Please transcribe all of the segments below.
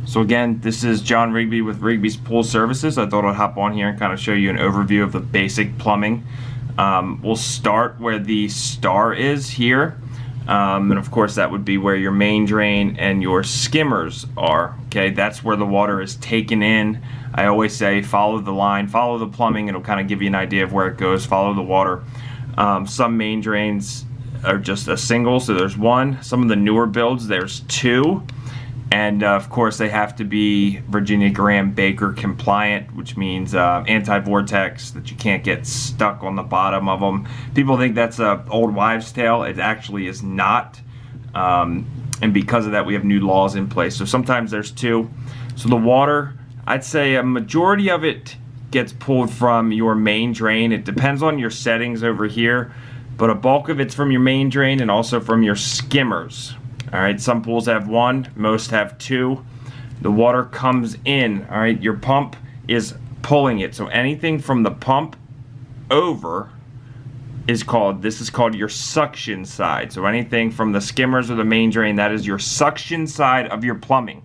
So again, this is John Rigby with Rigby's Pool Services. I thought I'd hop on here and kind of show you an overview of the basic plumbing. We'll start where the star is here. And of course that would be where your main drain and your skimmers are. Okay, that's where the water is taken in. I always say follow the line, follow the plumbing. It'll kind of give you an idea of where it goes. Follow the water. Some main drains are just a single, so there's one. Some of the newer builds, there's two. And of course they have to be Virginia Graham Baker compliant, which means anti-vortex, that you can't get stuck on the bottom of them. People think that's a old wives' tale. It actually is not. And because of that, we have new laws in place. So sometimes there's two. So the water, I'd say a majority of it gets pulled from your main drain. It depends on your settings over here, but a bulk of it's from your main drain and also from your skimmers. All right, some pools have one, most have two. The water comes in, all right, your pump is pulling it. So anything from the pump over is called, this is called your suction side. So anything from the skimmers or the main drain, that is your suction side of your plumbing.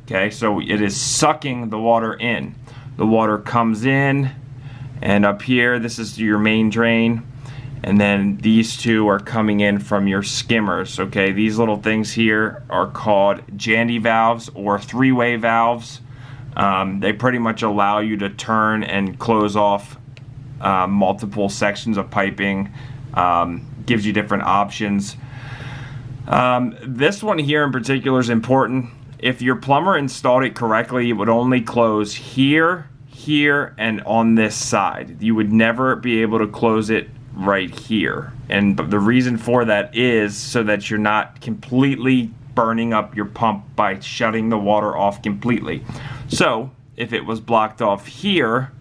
Okay, so it is sucking the water in. The water comes in, and up here, this is your main drain. And then these two are coming in from your skimmers. Okay, these little things here are called Jandy valves or three-way valves. They pretty much allow you to turn and close off multiple sections of piping. Gives you different options. This one here in particular is important. If your plumber installed it correctly, it would only close here, here, and on this side. You would never be able to close it right here, and the reason for that is so that you're not completely burning up your pump by shutting the water off completely. So if it was blocked off here,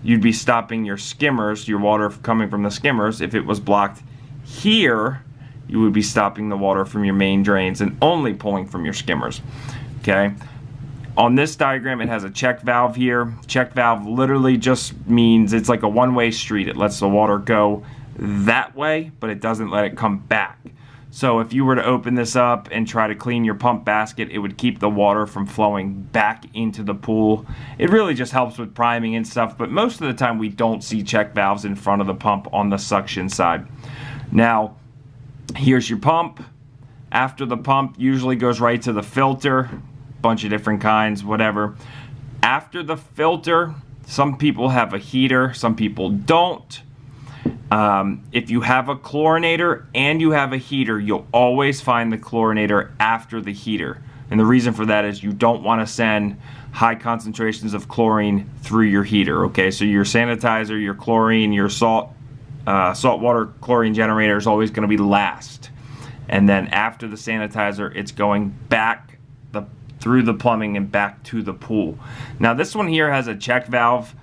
you'd be stopping your skimmers, your water coming from the skimmers. If it was blocked here, you would be stopping the water from your main drains and only pulling from your skimmers. Okay, on this diagram it has a check valve here. Check valve literally just means it's like a one-way street. It lets the water go that way, but it doesn't let it come back. So if you were to open this up and try to clean your pump basket, it would keep the water from flowing back into the pool. It really just helps with priming and stuff, but most of the time we don't see check valves in front of the pump on the suction side. Now, here's your pump. After the pump usually goes right to the filter. Bunch of different kinds, whatever. After the filter, some people have a heater, some people don't. If you have a chlorinator and you have a heater, you'll always find the chlorinator after the heater. And the reason for that is you don't want to send high concentrations of chlorine through your heater. Okay, so your sanitizer, your chlorine, your saltwater chlorine generator is always going to be last. And then after the sanitizer, it's going back through the plumbing and back to the pool. Now this one here has a check valve.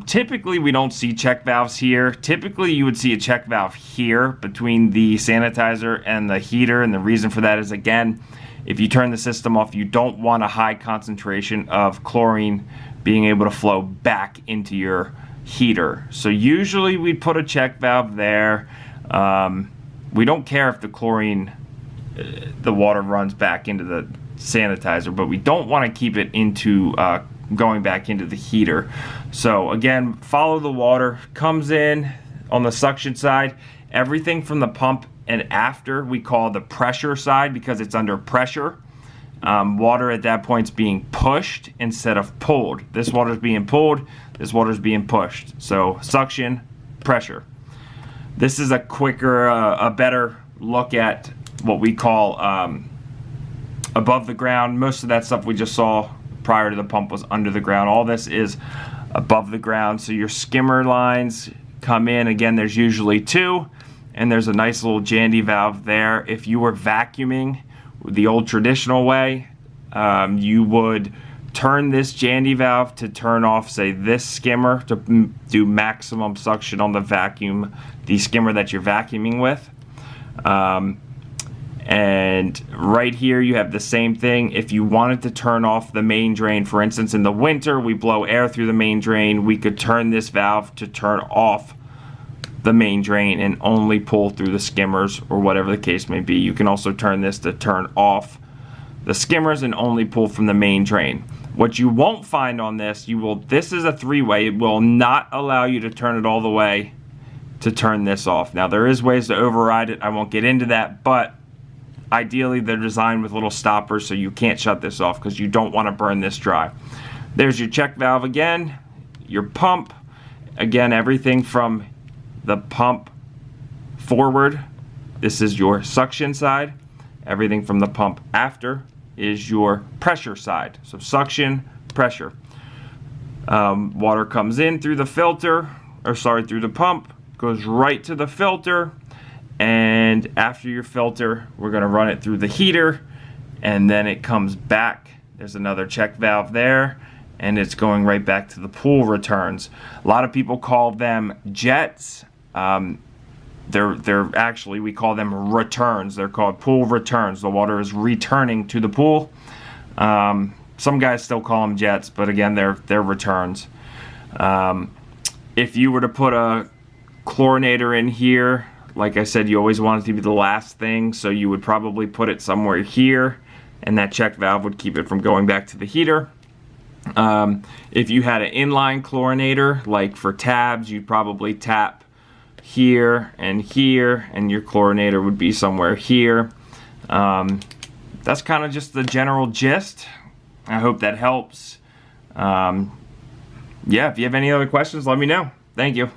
Typically we don't see check valves here. Typically you would see a check valve here between the sanitizer and the heater, and the reason for that is, again, if you turn the system off, you don't want a high concentration of chlorine being able to flow back into your heater. So usually we'd put a check valve there. We don't care if the chlorine, the water runs back into the sanitizer, but we don't want to keep it into going back into the heater. So again, follow the water, comes in on the suction side. Everything from the pump and after we call the pressure side, because it's under pressure. Water at that point is being pushed instead of pulled. This water is being pulled, this water is being pushed. So suction, pressure. This is a quicker, a better look at what we call above the ground. Most of that stuff we just saw prior to the pump was under the ground. All this is above the ground. So your skimmer lines come in. Again, there's usually two, and there's a nice little Jandy valve there. If you were vacuuming the old traditional way, you would turn this Jandy valve to turn off, say, this skimmer to do maximum suction on the skimmer that you're vacuuming with. And right here you have the same thing. If you wanted to turn off the main drain, for instance, in the winter we blow air through the main drain, we could turn this valve to turn off the main drain and only pull through the skimmers or whatever the case may be. You can also turn this to turn off the skimmers and only pull from the main drain. What you won't find on this, this is a 3-way. It will not allow you to turn it all the way to turn this off. Now there is ways to override it. I won't get into that, but ideally they're designed with little stoppers so you can't shut this off because you don't want to burn this dry. There's your check valve again, your pump. Again, everything from the pump forward, this is your suction side. Everything from the pump after is your pressure side. So suction, pressure. Water comes in through the filter, through the pump, goes right to the filter, and after your filter, we're gonna run it through the heater, and then it comes back. There's another check valve there, and it's going right back to the pool returns. A lot of people call them jets. They're actually, we call them returns. They're called pool returns. The water is returning to the pool. Some guys still call them jets, but again, they're returns. If you were to put a chlorinator in here, like I said, you always want it to be the last thing, so you would probably put it somewhere here, and that check valve would keep it from going back to the heater. If you had an inline chlorinator, like for tabs, you'd probably tap here, and your chlorinator would be somewhere here. That's kind of just the general gist. I hope that helps. Yeah, if you have any other questions, let me know. Thank you.